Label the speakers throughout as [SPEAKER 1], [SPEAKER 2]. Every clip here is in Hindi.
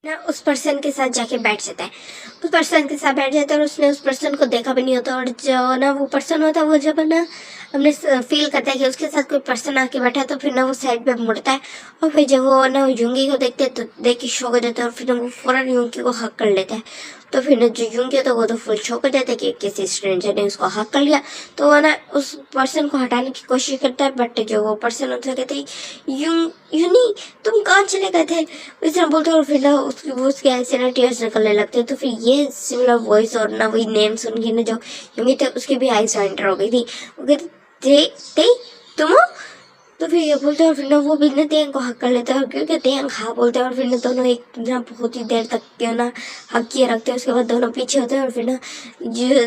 [SPEAKER 1] ना उस पर्सन के साथ जाके बैठ जाता है। उस पर्सन के साथ बैठ जाता है और उसने उस पर्सन को देखा भी नहीं होता, और जो ना वो पर्सन होता है वो जब ना हमने फील करता है कि उसके साथ कोई पर्सन आके बैठा है, तो फिर ना वो साइड पे मुड़ता है और फिर जब वो ना युंगी को देखते हैं तो देख के शौक हो जाता है, और फिर ना वो फौरन युंगी को हक कर लेता है। तो फिर ना जो युंगी होता है वो तो फुल शौक हो जाता है कि किसी स्ट्रेंजर ने उसको हक कर लिया। तो वो ना उस पर्सन को हटाने की कोशिश करता है, बट जो वो पर्सन होता है कहते हैं यूनी तुम कहाँ चले गए थे, इस तरह बोलते हैं। और फिर ना उसके आई से ना टीयर्स निकलने लगते हैं। तो फिर ये सिमिलर वॉइस और ना वही नेम सुन के ना जो युंगी थे उसकी भी आईज एंटर हो गई थी। वो कहते ते तुम हो? तो फिर ये बोलते हैं और फिर ना वो भी ना तेंग को हक कर लेते हैं, और क्योंकि तेंग हाँ बोलते हैं, और फिर ना दोनों एक ना बहुत ही देर तक के ना हक किए रखते हैं। उसके बाद दोनों पीछे होते हैं, और फिर ना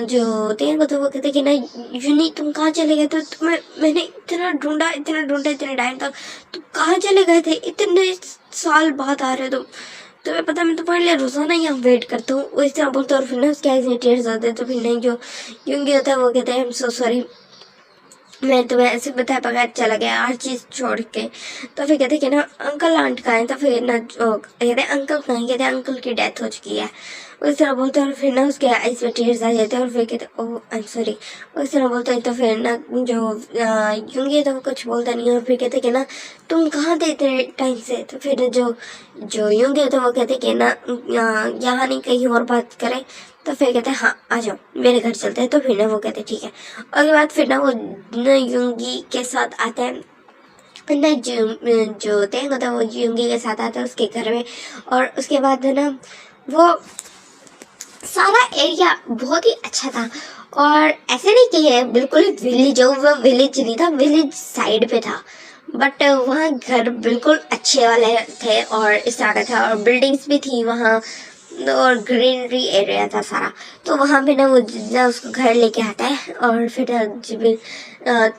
[SPEAKER 1] जो तेंग होता है वो कहते हैं कि ना यूनी तुम कहाँ चले गए थे, तुम्हें मैंने इतना ढूंढा इतने टाइम तक, तुम कहाँ चले गए थे, इतने साल बाद आ रहे हो तुम, तुम्हें पता मैं तुम्हारे लिए रोजाना यहाँ वेट करता हूँ। वो इस तरह बोलते हैं और फिर ना उसके आईज में टीयर्स आते हैं। तो फिर नहीं जो यूंगी होता है वो कहते हैं आई एम सो सॉरी, मैं तुम्हें ऐसे बताया बगैर चला गया हर चीज़ छोड़ के। तो फिर कहते कि ना अंकल आंट कहाँ है, तो फिर ना कहते अंकल कहाँ है, कहते अंकल की डेथ हो चुकी है। उस तरह बोलते हैं और फिर ना उसके आईज में टीयर्स आ जाते हैं, और फिर कहते ओह आई एम सॉरी, उस तरह बोलते हैं। तो फिर ना जो यूंगी है तो वो कुछ बोलता नहीं है, और फिर कहते कि ना तुम कहाँ थे इतने टाइम से। तो फिर जो जो यूंगी है तो वो कहते कि ना यहाँ नहीं कहीं और बात करें। तो फिर कहते हैं हाँ आ जाओ मेरे घर चलते हैं। तो फिर ना वो कहते ठीक है। और उसके बाद फिर ना वो ना युंगी के साथ आता है, ना जो तेंग होता है वो युंगी के साथ आता है उसके घर में। और उसके बाद ना वो सारा एरिया बहुत ही अच्छा था, और ऐसे नहीं कि है बिल्कुल विलेज हो, वो विलेज नहीं था, विलेज साइड पे था, बट वहाँ घर बिल्कुल अच्छे वाले थे और इस तरह का था, और बिल्डिंग्स भी थी वहाँ, और ग्रीनरी एरिया था सारा। तो वहाँ पे ना वो ना उसको घर लेके आता है, और फिर जब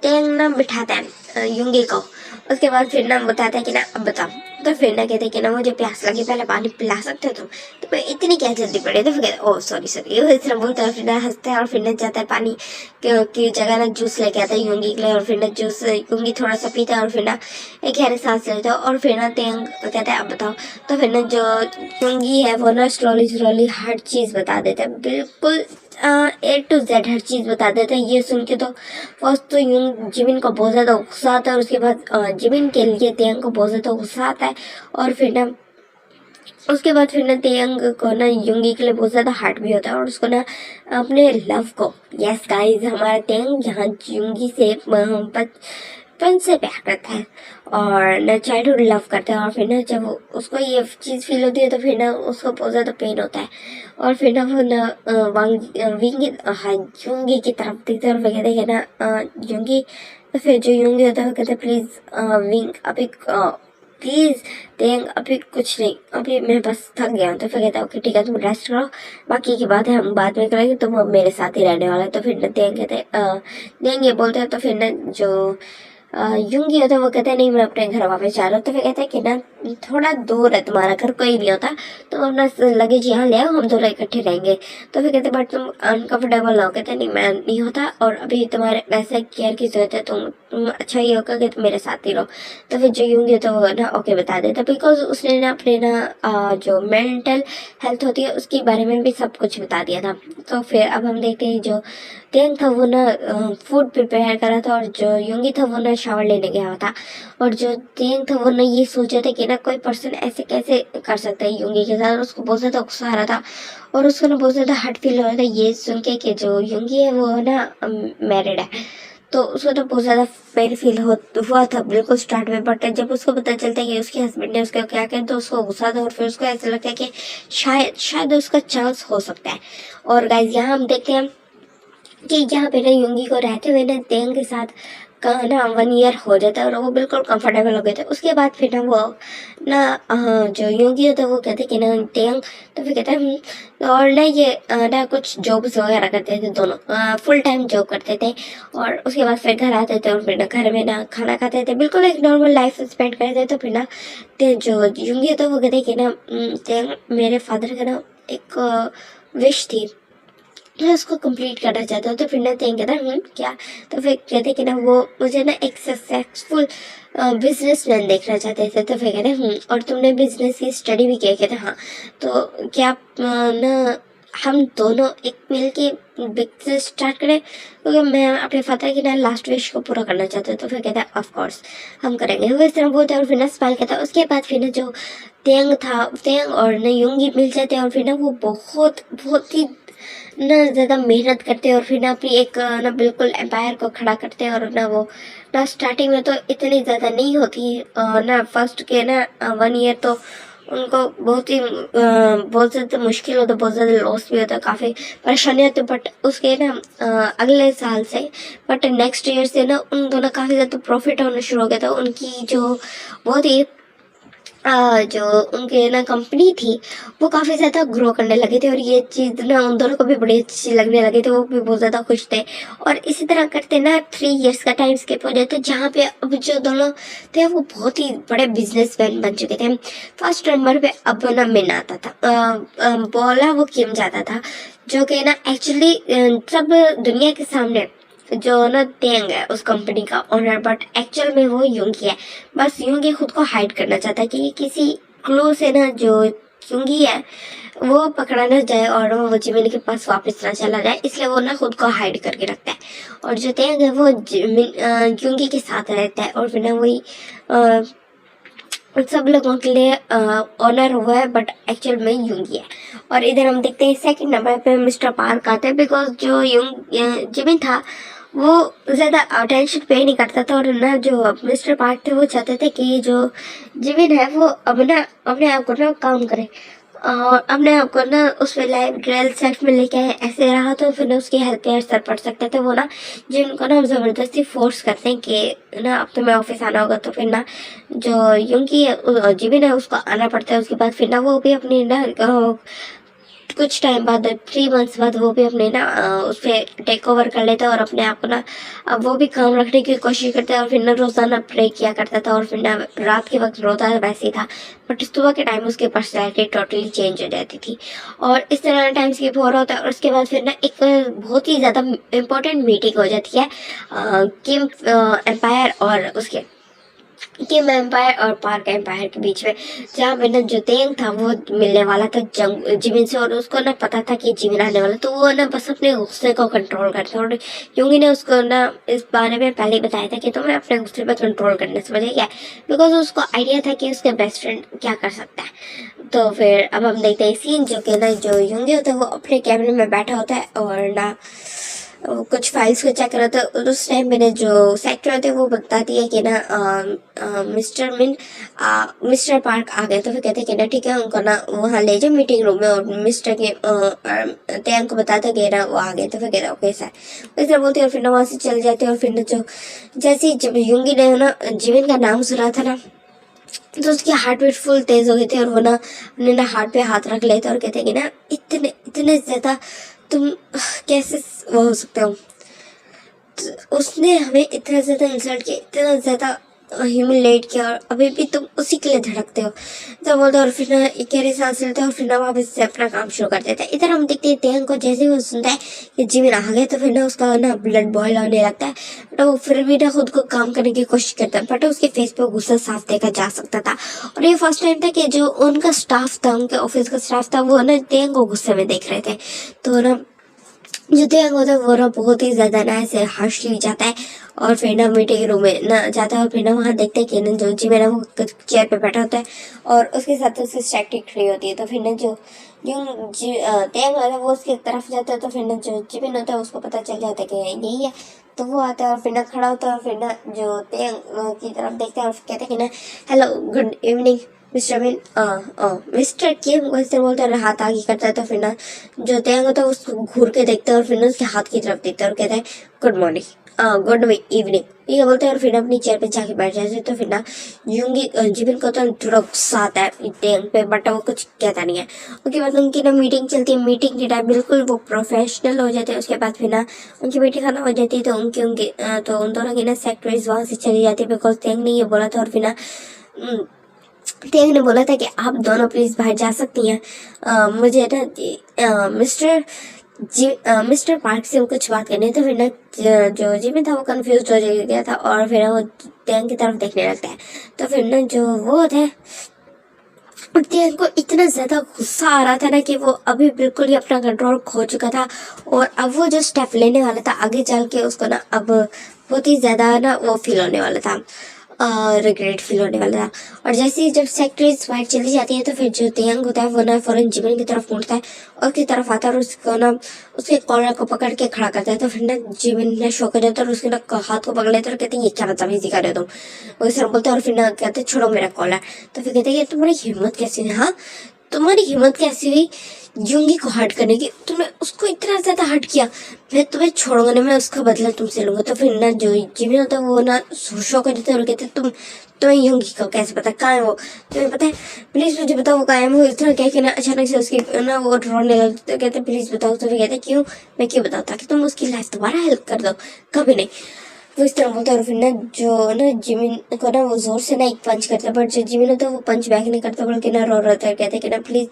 [SPEAKER 1] तेंग ना बिठाता है युंगी को। उसके बाद फिर ना बताता है कि ना अब बताओ। तो फिर ना कहते कि ना मुझे प्यास लगी, पहले पानी पिला सकते हो तुम, तो मैं इतनी क्या जल्दी पड़ी। तो फिर कहते ओह सॉरी सॉरी, वो इस तरह बोलता है, फिर ना हंसता है, और फिर ना जाता है पानी की जगह ना जूस लेके आता है युंगी के लिए। और फिर ना जूस युंगी थोड़ा सा पीता है, और फिर ना एक गहरी सांस लेता है, और फिर ना तेंग कहता है अब बताओ। तो फिर ना जो युंगी है वो ना स्लोली स्लोली हर चीज़ बता देता है, बिल्कुल A to Z हर चीज़ बता देते हैं। ये सुन के तो फर्स्ट तो यूं जिमिन को बहुत ज़्यादा गुस्सा आता है, और उसके बाद जिमिन के लिए तेयंग को बहुत ज़्यादा गुस्सा आता है। और फिर ना उसके बाद फिर ना तेयंग को ना युंगी के लिए बहुत ज़्यादा हार्ट भी होता है, और उसको ना अपने लव को, यस गाइस हमारा तेयंग यहाँ युंगी से बचपन से प्यार करता है और ना चाइल्डहुड लव करता है। और फिर ना जब उसको ये चीज़ फील होती है तो फिर ना उसको बहुत ज़्यादा पेन होता है, और फिर ना वो ना हाँ युंगी की तरफ देखते हैं, और फिर कहते हैं कि ना युंगी। तो फिर जो युंगी होता है वो कहते हैं प्लीज़ विंग अभी प्लीज़ तेंग अभी कुछ नहीं, अभी मैं बस थक गया हूँ। तो फिर कहता है ओके ठीक है तुम रेस्ट करो, बाकी की बात है हम बाद में करेंगे, तुम अब मेरे साथ ही रहने वाला है। तो फिर ना तेंग कहते हैं तेंग ये बोलते हैं। तो फिर ना जो युंगी होता है वो कहते हैं नहीं मैं अपने घर वापस जा रहा हूँ। तो फिर कहते हैं कि ना थोड़ा दूर है तुम्हारा घर, कोई नहीं होता, तो अपना लगेज यहाँ ले आओ, हम दोनों इकट्ठे रहेंगे। तो फिर कहते बट तुम अनकंफर्टेबल ना हो। कहते नहीं मैं नहीं होता, और अभी तुम्हारे वैसे केयर की जरूरत है, तुम अच्छा ही होगा कि तुम मेरे साथ ही रहो। तो फिर जो युंगी होता है वो ना ओके बता देता, बिकॉज उसने ना अपने ना जो मेंटल हेल्थ होती है उसके बारे में भी सब कुछ बता दिया था। तो फिर अब हम देखते हैं जो तेंग था वो ना फूड प्रिपेयर कर रहा था, और जो युंगी था वो ना शावर लेने गया हुआ था। और जो तेंग था वो ना ये सोच रहा था कि ना कोई पर्सन ऐसे कैसे कर सकता है युंगी के साथ, और उसको बहुत ज़्यादा गुस्सा आ रहा था, और उसको ना बहुत ज़्यादा हर्ट फील हो रहा था ये सुन के कि जो युंगी है वो ना मैरिड है। तो उसको तो बहुत ज़्यादा पेन फील हुआ था बिल्कुल स्टार्ट में, बट जब उसको पता चलता है कि उसके हस्बैंड ने उसका क्या किया तो उसको गुस्सा था, और फिर उसको ऐसा लगता है कि शायद शायद उसका चांस हो सकता है। और गाइज यहाँ हम देखते हैं कि यहाँ पे ना युंगी को रहते हुए ना तेंग के साथ का ना 1 ईयर हो जाता है, और वो बिल्कुल कंफर्टेबल हो गए थे। उसके बाद फिर ना वो ना जो युंगी होता है वो कहते कि ना तेंग। तो फिर कहते हैं और ना ये ना कुछ जॉब्स वगैरह करते थे दोनों, फुल टाइम जॉब करते थे, और उसके बाद फिर घर आते थे, और फिर ना घर में ना खाना खाते थे, बिल्कुल एक नॉर्मल लाइफ स्पेंड करते थे। तो फिर ना जो युंगी होता है वो कहते कि ना तेंग मेरे फादर का ना एक विश थी मैं उसको कंप्लीट करना चाहता हूँ। तो फिर ना तेंग कहता क्या? तो फिर कहते कि ना वो मुझे ना एक सक्सेसफुल बिजनेसमैन देखना चाहते थे। तो फिर कहते और तुमने बिजनेस की स्टडी भी किया? कहते हाँ। तो क्या आप ना हम दोनों एक मिल के बिजनेस स्टार्ट करें, क्योंकि मैं अपने फादर की ना लास्ट विश को पूरा करना चाहता हूँ। तो फिर कहता है ऑफ कोर्स हम करेंगे। वो इस तरह बोलते हैं और फिर ना स्माइल कहता है। उसके बाद फिर ना जो तेंग और ना यूंगी मिल जाते हैं और फिर ना वो बहुत बहुत ही ना ज़्यादा मेहनत करते हैं और फिर ना अपनी एक ना बिल्कुल एम्पायर को खड़ा करते हैं। और ना वो ना स्टार्टिंग में तो इतनी ज़्यादा नहीं होती ना फर्स्ट के ना 1 ईयर तो उनको बहुत ज़्यादा मुश्किल होता, बहुत ज़्यादा लॉस भी होता, काफ़ी परेशानी होती। बट उसके ना अगले साल से बट नेक्स्ट ईयर से ना उन दोनों काफ़ी ज़्यादा प्रॉफिट होना शुरू हो गया था। उनकी जो बहुत ही जो उनके ना कंपनी थी वो काफ़ी ज़्यादा ग्रो करने लगे थे और ये चीज़ ना उन दोनों को भी बड़ी अच्छी लगने लगी थी। वो भी बहुत ज़्यादा खुश थे और इसी तरह करते ना 3 इयर्स का टाइम स्किप हो जाता, जहाँ पे अब जो दोनों थे वो बहुत ही बड़े बिजनेसमैन बन चुके थे। फर्स्ट नंबर पे अब ना मिन आता था, बोला वो किम जाता था, जो कि ना एक्चुअली सब दुनिया के सामने जो ना तेंग है उस कंपनी का ओनर, बट एक्चुअल में वो यूंगी है। बस यूंगी खुद को हाइड करना चाहता है कि किसी क्लू से ना जो यूंगी है वो पकड़ा ना जाए और वो जिमिन के पास वापस ना चला जाए, इसलिए वो ना खुद को हाइड करके रखता है। और जो तेंग है वो यूंगी के साथ रहता है और फिर ना वही सब लोगों के लिए ऑनर हुआ है, बट एक्चुअल में यूंगी है। और इधर हम देखते हैं सेकंड नंबर पे मिस्टर पार्क आते हैं, बिकॉज जो जिमिन था वो ज़्यादा अटेंशन पे नहीं करता था और ना जो मिस्टर पार्क थे वो चाहते थे कि जो जिमिन है वो अब ना अपने आप को ना काम करे और अपने आप को ना उस लाइफ रियल सेल्फ में लेके आए। ऐसे रहा तो फिर ना उसकी हेल्थ पे असर पड़ सकता था। वो ना जिनको ना ज़बरदस्ती फोर्स करते हैं कि ना अब तुम्हें ऑफिस आना होगा, तो फिर ना जो यूंगी है जिमिन है उसको आना पड़ता है। उसके बाद फिर ना वो भी अपनी ना कुछ टाइम बाद 3 मंथ्स बाद वो भी अपने ना उस पर टेक ओवर कर लेता है और अपने आप को ना अब वो भी काम रखने की कोशिश करता है। और फिर ना रोज़ाना प्रे किया करता था और फिर ना रात के वक्त रोता वैसे ही था, बट सुबह के टाइम उसकी पर्सनैलिटी टोटली चेंज हो जाती थी। और इस तरह टाइम स्किप हो रहा होता है और उसके बाद फिर ना एक बहुत ही ज़्यादा इम्पोर्टेंट मीटिंग हो जाती है किम एम्पायर और उसके किम एम्पायर और पार्क एम्पायर के बीच में, जहाँ पे ना जो तेंग था वो मिलने वाला था जिमिन से और उसको ना पता था कि जिमिन आने वाला, तो वो ना बस अपने गुस्से को कंट्रोल करता और यूंगी ने उसको ना इस बारे में पहले ही बताया था कि तुम्हें अपने गुस्से पर कंट्रोल करने से बचेगा क्या, बिकॉज उसको आइडिया था कि उसके बेस्ट फ्रेंड क्या कर सकता है। तो फिर अब हम देखते हैं सीन, जो कि ना जो यूंगी होता है वो अपने कैबिन में बैठा होता है और ना कुछ फाइल्स को चेक कर रहा था। और उस टाइम मैंने जो सेक्टर थे वो बताती है कि ना मिस्टर पार्क आ गए। तो फिर कहते कि ना ठीक है उनको ना वहाँ ले जाओ मीटिंग रूम में और मिस्टर के तेंग को बताता कि ना वो आ गए। तो फिर कहते ओके सर, इस तरह बोलते और फिर ना वहाँ से चल जाते और फिर ना जो जैसे ही जब यूंगी ने ना जिमिन का नाम सुना था ना तो उसकी हार्ट बीट फुल तेज हो गई थी और वो ना अपने ना हार्ट पे हाथ रख लेते और कहते कि ना इतने इतने ज़्यादा तुम कैसे वो हो सकते हो, उसने हमें इतना ज़्यादा इंसल्ट किया, इतना ज़्यादा ह्यूमिलेट किया और अभी भी तुम उसी के लिए धड़कते हो। जब बोलते और फिर ना एक गहरी सांस लेते और फिर ना वापस से अपना काम शुरू कर देते हैं। इधर हम देखते हैं तेंग को जैसे ही वो सुनता है कि जिमिन आ गए तो फिर ना उसका ना ब्लड बॉयल होने लगता है, बट वो फिर भी ना खुद को काम करने की कोशिश करता है, बट उसके फेस पे गुस्सा साफ देखा जा सकता था। और ये फर्स्ट टाइम था कि जो उनका स्टाफ था, उनके ऑफिस का स्टाफ था, वो ना तेंग को गुस्से में देख रहे थे। तो ना जो तेंग होता है वो ना बहुत ही ज़्यादा ना ऐसे हर्षली जाता है और फिर ना मीटिंग रूम में ना जाता है और फिर ना वहाँ देखते हैं कि ना जो जिमिन है वो चेयर पे बैठा होता है और उसके साथ उसकी सेक्रेटरी खड़ी होती है। तो फिर ना जो तेंग होता है वो उसकी तरफ जाता है तो फिर ना जो जिमिन होता है उसको पता चल जाता है कि यही है। तो वो आता है और फिर ना खड़ा होता है और फिर ना जो तेंग की तरफ देखते हैं और कहते हैं कि ना हेलो गुड इवनिंग मिस्टर मिन मिस्टर किम को इस तरह बोलते हैं, हाथ आगे करता है। तो फिर ना जो तेंग होता है उसको घूर के देखता है और फिर ना उसके हाथ की तरफ देखता है और कहता है गुड मॉर्निंग गुड इवनिंग ये बोलते हैं और फिर अपनी चेयर पे जाके बैठ जाते हैं। तो फिर ना यूंगी जिमिन को तो थोड़ा गुस्सा आता है तेंग पे, बट वो कुछ कहता नहीं है। उसके बाद उनकी ना मीटिंग चलती है, मीटिंग के टाइम बिल्कुल वो प्रोफेशनल हो जाते हैं। उसके बाद फिर ना उनकी मीटिंग खत्म हो जाती है तो तो उन दोनों की ना सेक्रेटरीज वहाँ से चली जाती है, बिकॉज तेंग ने ये बोला था। और फिर ना तेंग ने बोला था कि आप दोनों प्लीज़ बाहर जा सकती हैं, मुझे ना मिस्टर मिस्टर पार्क से वो कुछ बात करनी है। तो फिर ना जो जिमी था वो कंफ्यूज हो गया था और फिर वो टैंक की तरफ देखने लगता है। तो फिर ना जो वो होता है टैंक को इतना ज्यादा गुस्सा आ रहा था ना कि वो अभी बिल्कुल ही अपना कंट्रोल खो चुका था और अब वो जो स्टेप लेने वाला था आगे चल के उसको ना अब बहुत ही ज्यादा ना वो फील होने वाला था, रिग्रेट फील होने वाला था। और जैसे ही जब सेक्रेटरीज वाइट चली जाती है तो फिर जो तेयंग होता है वो ना फौरन जिमिन की तरफ मुड़ता है और उसकी तरफ आता है और उसको ना उसके कॉलर को पकड़ के खड़ा करता है। तो फिर ना जिमिन ने शौक हो जाता है और उसके ना हाथ को पकड़ लेता है और कहते हैं ये क्या बदतमीजी कर रहे हो तुम, वो सर बोलते हैं। और फिर ना कहते हैं छोड़ो मेरा कॉलर। तो फिर कहते हैं ये तुम्हारी हिम्मत कैसी हुई, हाँ तुम्हारी हिम्मत कैसी हुई युंगी को हर्ट करने की, तुमने उसको इतना ज्यादा हर्ट किया, मैं तुम्हें छोड़ूंगा नहीं, मैं उसका बदला तुमसे लूंगा। तो फिर ना जो जिमिन होता है वो ना शौक हो जाता है और कहते हैं तुम्हें युंगी को कैसे पता कहाँ है वो, तुम्हें पता है, प्लीज मुझे बताओ वो कहाँ है। वो इस तरह कह के ना अचानक से उसकी ना वो रोने लगते, तो कहते प्लीज बताओ। तो फिर कहते क्यों, मैं क्यों बताऊँ, ताकि तुम उसकी लाइफ दोबारा हेल्प कर दो, कभी नहीं। वो इस तरह बोलता है और फिर ना जो ना जिमिन को ना वो जोर से ना एक पंच करता है, बट जो जिमिन होता है वो पंच बैक नहीं करता बल्कि ना रो रहा था, कहते कि ना प्लीज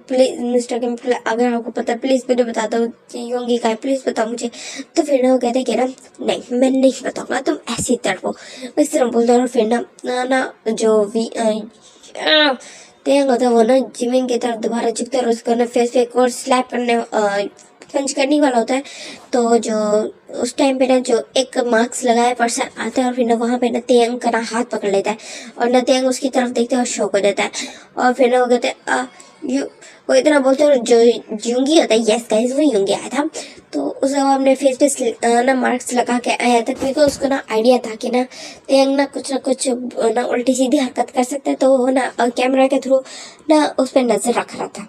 [SPEAKER 1] प्लीज मिस्टर केम अगर आपको पता प्लीज मुझे बता दो योंगी का है, प्लीज बताओ मुझे। तो फिर ना वो कहते कि ना नहीं मैं नहीं बताऊंगा, तुम ऐसे ही तड़पो। वो इस तरह बोलता है और फिर ना जो तेंग होता है वो ना जिमिन की तरफ दोबारा झुकता है और उसको ना फेस पे एक और स्लैप करने पंच करने वाला होता है। तो जो उस टाइम पे ना जो एक मार्क्स लगाया पर्सन आता है और फिर ना वहाँ पे ना तेयंग का ना हाथ पकड़ लेता है और ना तेयंग उसकी तरफ देखते हैं और शौक हो जाता है। और फिर ना वो कहते हैं वो इतना बोलते हैं और जो युंगी होता है यस गाइस वो युंगी आया था। तो उस अपने फेस पे ना मार्क्स लगा के आया था क्योंकि उसको ना आइडिया था कि ना तेयंग ना कुछ ना उल्टी सीधी हरकत कर सकता है, तो वो ना कैमरा के थ्रू ना उस पर नजर रख रहा था।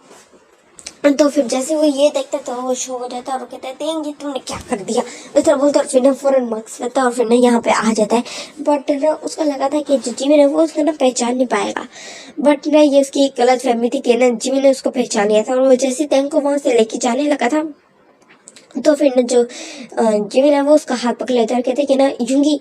[SPEAKER 1] तो फिर जैसे वो ये देखता तो वो शो हो जाता है और कहता है तेंगी तुमने क्या कर दिया, इस तरह बोलता है। फिर ना फौरन मार्क्स लेता है और फिर ना यहाँ पे आ जाता है। बट ना उसको लगा था कि जो जिमिन है वो उसको ना पहचान नहीं पाएगा, बट ना ये उसकी एक गलत फहमी थी कि ना जिमिन ने उसको पहचान लिया था। और वो जैसे तेंग को वहां से लेके जाने लगा था तो फिर ना जो जिमिन है वो उसका हाथ पकड़ लेता है और कहते कि ना युंगी